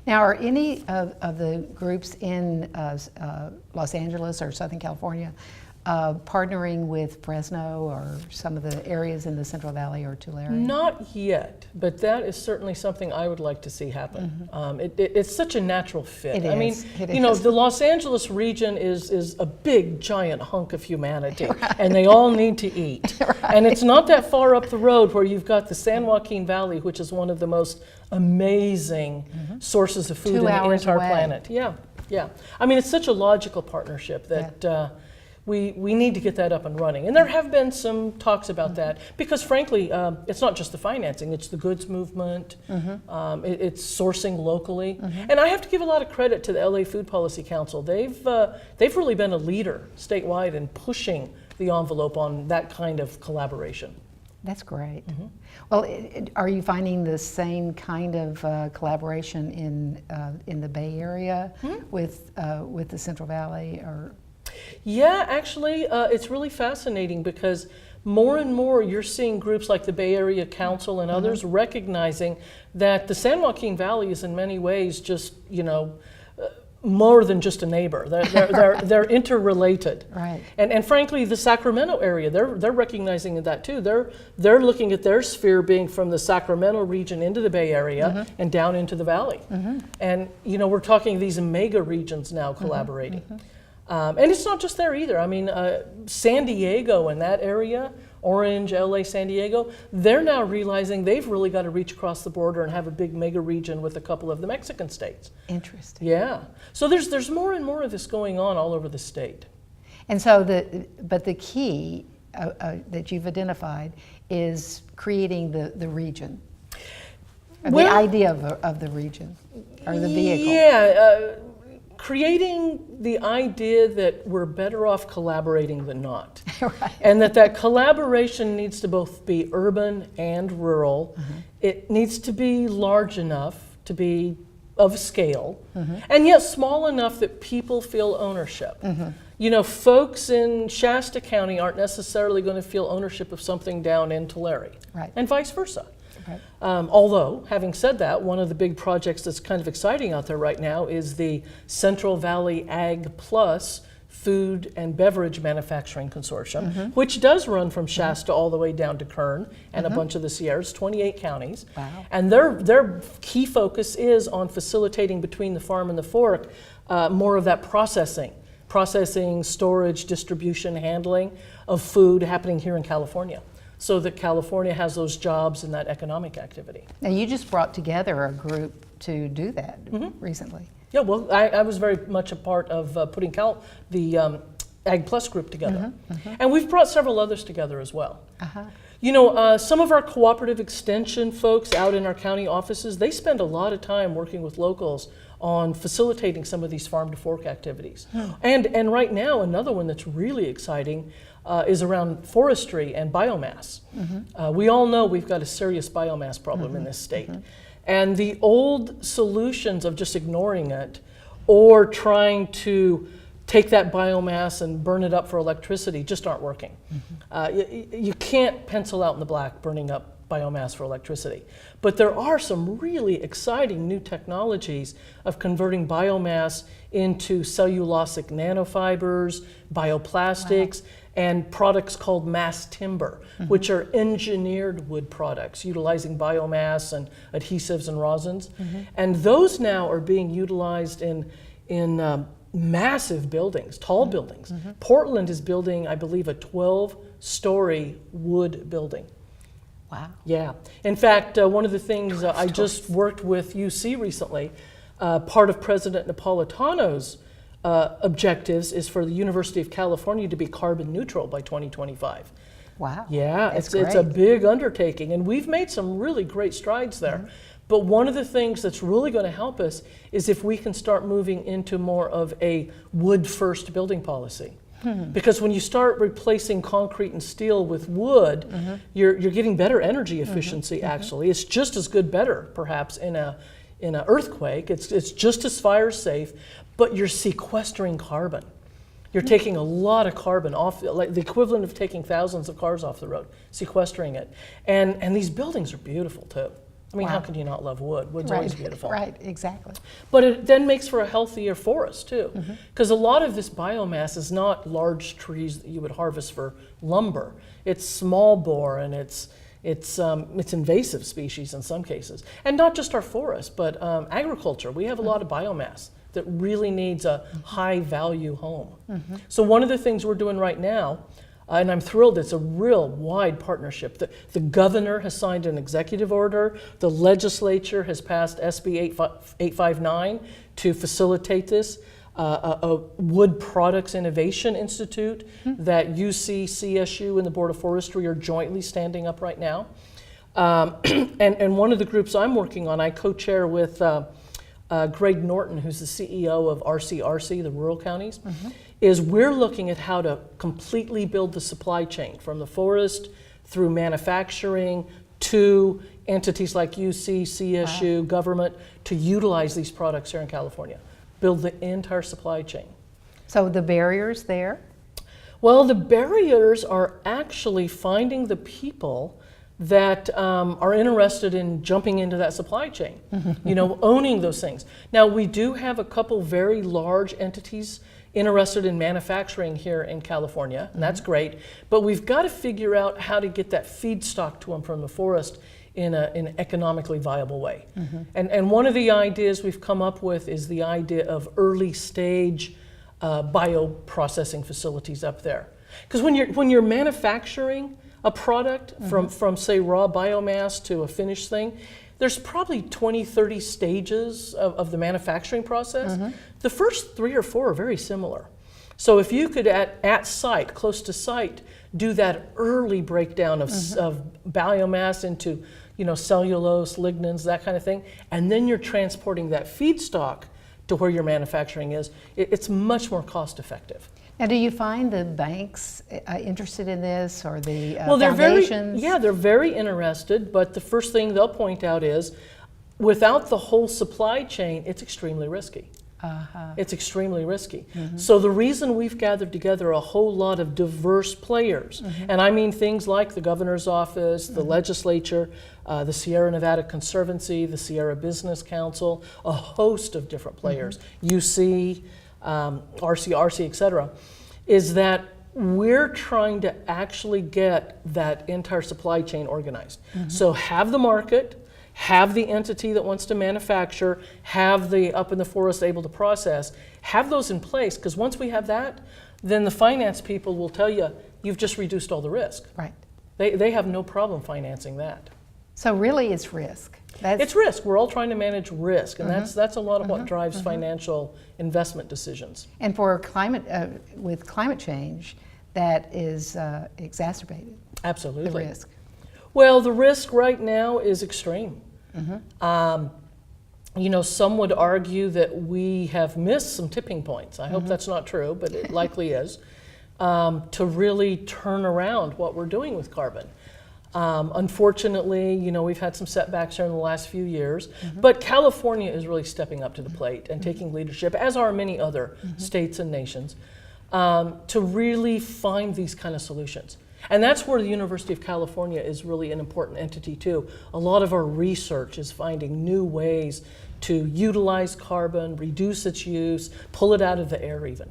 Now, are any of the groups in Los Angeles or Southern California partnering with Fresno or some of the areas in the Central Valley or Tulare? Not yet, but that is certainly something I would like to see happen. It's such a natural fit. It I mean, is. It you know, is. the Los Angeles region is a big, giant hunk of humanity, and they all need to eat. And it's not that far up the road where you've got the San Joaquin Valley, which is one of the most amazing sources of food 2 in the hours entire away. planet. Yeah, yeah. I mean, it's such a logical partnership that we need to get that up and running. And there have been some talks about that because, frankly, it's not just the financing, it's the goods movement, it's sourcing locally. And I have to give a lot of credit to the LA Food Policy Council. They've really been a leader statewide in pushing the envelope on that kind of collaboration. That's great. Well, are you finding the same kind of collaboration in the Bay Area with the Central Valley? Or Yeah, actually, it's really fascinating because more and more you're seeing groups like the Bay Area Council and others recognizing that the San Joaquin Valley is in many ways just, you know, more than just a neighbor. They're interrelated. Right. And frankly, the Sacramento area, they're recognizing that too. They're looking at their sphere being from the Sacramento region into the Bay Area and down into the valley. And you know, we're talking these mega regions now collaborating. And it's not just there either. I mean, San Diego and that area, Orange, LA, San Diego, they're now realizing they've really got to reach across the border and have a big mega region with a couple of the Mexican states. Interesting. Yeah. So there's more and more of this going on all over the state. And so the key that you've identified is creating the region, or the idea of the region, or the vehicle. Yeah. Creating the idea that we're better off collaborating than not. Right. And that collaboration needs to both be urban and rural. It needs to be large enough to be of scale, and yet small enough that people feel ownership. You know, folks in Shasta County aren't necessarily going to feel ownership of something down in Tulare, Right. and vice versa. Right. Although, having said that, one of the big projects that's kind of exciting out there right now is the Central Valley Ag Plus Food and Beverage Manufacturing Consortium, which does run from Shasta all the way down to Kern and a bunch of the Sierras, 28 counties. Wow. And their key focus is on facilitating between the farm and the fork more of that processing, storage, distribution, handling of food happening here in California, so that California has those jobs and that economic activity. Now, you just brought together a group to do that recently. Yeah, well, I was very much a part of putting the Ag Plus group together. And we've brought several others together as well. You know, some of our cooperative extension folks out in our county offices, they spend a lot of time working with locals on facilitating some of these farm to fork activities. And right now, another one that's really exciting is around forestry and biomass. We all know we've got a serious biomass problem in this state. And the old solutions of just ignoring it or trying to take that biomass and burn it up for electricity just aren't working. You can't pencil out in the black burning up biomass for electricity. But there are some really exciting new technologies of converting biomass into cellulosic nanofibers, bioplastics, and products called mass timber, which are engineered wood products utilizing biomass and adhesives and rosins. And those now are being utilized in massive buildings, tall buildings. Portland is building, I believe, a 12-story wood building. Wow. Yeah. In fact, one of the things I just worked with UC recently, part of President Napolitano's objectives is for the University of California to be carbon neutral by 2025. Wow. Yeah, That's it's a great. big undertaking, and we've made some really great strides there. But one of the things that's really going to help us is if we can start moving into more of a wood-first building policy. Because when you start replacing concrete and steel with wood, you're getting better energy efficiency. Actually, it's just as good, better perhaps in an earthquake. It's just as fire safe, but you're sequestering carbon. You're taking a lot of carbon off, like the equivalent of taking thousands of cars off the road, sequestering it. And these buildings are beautiful too. I mean, Wow. how can you not love wood? Wood's Right, always beautiful. right, exactly. But it then makes for a healthier forest too, because a lot of this biomass is not large trees that you would harvest for lumber. It's small bore, and it's invasive species in some cases, and not just our forests, but agriculture. We have a lot of biomass that really needs a high value home. So one of the things we're doing right now, and I'm thrilled, it's a real wide partnership. The governor has signed an executive order. The legislature has passed SB 859 to facilitate this. A Wood Products Innovation Institute that UC, CSU, and the Board of Forestry are jointly standing up right now. And one of the groups I'm working on, I co-chair with Greg Norton, who's the CEO of RCRC, the rural counties, is we're looking at how to completely build the supply chain from the forest through manufacturing to entities like UC, CSU, government, to utilize these products here in California. Build the entire supply chain. So the barriers there? Well, the barriers are actually finding the people that are interested in jumping into that supply chain, owning those things. Now, we do have a couple very large entities interested in manufacturing here in California, and that's great, but we've got to figure out how to get that feedstock to them from the forest in an economically viable way. And one of the ideas we've come up with is the idea of early stage bioprocessing facilities up there. Because when you're manufacturing a product from say raw biomass to a finished thing, there's probably 20, 30 stages of the manufacturing process. The first 3 or 4 are very similar. So if you could at site, close to site, do that early breakdown of biomass into cellulose, lignins, that kind of thing, and then you're transporting that feedstock to where your manufacturing is, it's much more cost effective. Now, do you find the banks interested in this, or the foundations? They're They're very interested, but the first thing they'll point out is, without the whole supply chain, it's extremely risky. It's extremely risky. So the reason we've gathered together a whole lot of diverse players, and I mean things like the governor's office, the legislature, the Sierra Nevada Conservancy, the Sierra Business Council, a host of different players, UC, RCRC, et cetera, is that we're trying to actually get that entire supply chain organized. So have the market, have the entity that wants to manufacture, have the up in the forest able to process, have those in place, because once we have that, then the finance people will tell you, you've just reduced all the risk. Right. They have no problem financing that. So really it's risk. It's risk. We're all trying to manage risk, and that's a lot of what drives financial investment decisions. And for with climate change, that is exacerbated. Absolutely. The risk. Well, the risk right now is extreme. Some would argue that we have missed some tipping points. I hope that's not true, but it likely is, to really turn around what we're doing with carbon. Unfortunately, we've had some setbacks here in the last few years, but California is really stepping up to the plate and taking leadership, as are many other states and nations, to really find these kind of solutions. And that's where the University of California is really an important entity too. A lot of our research is finding new ways to utilize carbon, reduce its use, pull it out of the air even.